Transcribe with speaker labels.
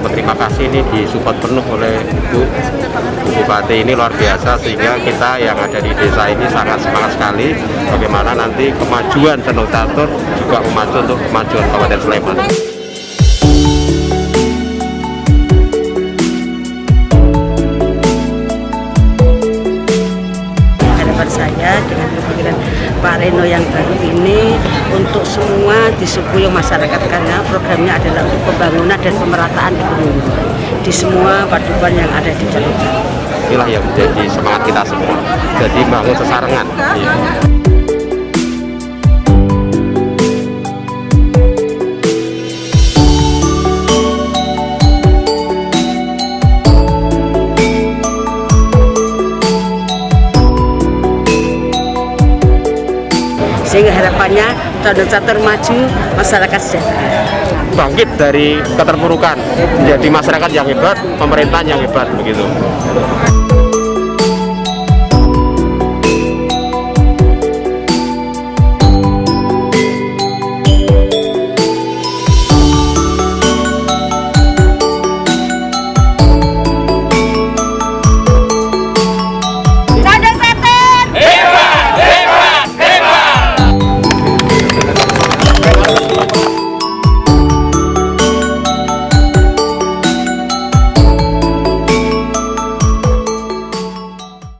Speaker 1: mengucapkan terima kasih ini disupport penuh oleh Bu Bupati ini luar biasa, sehingga kita yang ada di desa ini sangat semangat sekali bagaimana nanti kemajuan Danau Catur juga memacu untuk kemajuan Kabupaten Sleman.
Speaker 2: Saya dengan kepemimpinan Pak Reno yang baru ini untuk semua di Sukuyo masyarakat, karena programnya adalah untuk pembangunan dan pemerataan ekonomi di semua paduan yang ada di Jawa.
Speaker 1: Inilah yang menjadi semangat kita semua, jadi bangun sesarengan.
Speaker 2: Sehingga harapannya Danau Catur maju, masyarakat sejahtera.
Speaker 1: Bangkit dari keterpurukan menjadi masyarakat yang hebat, pemerintahan yang hebat begitu.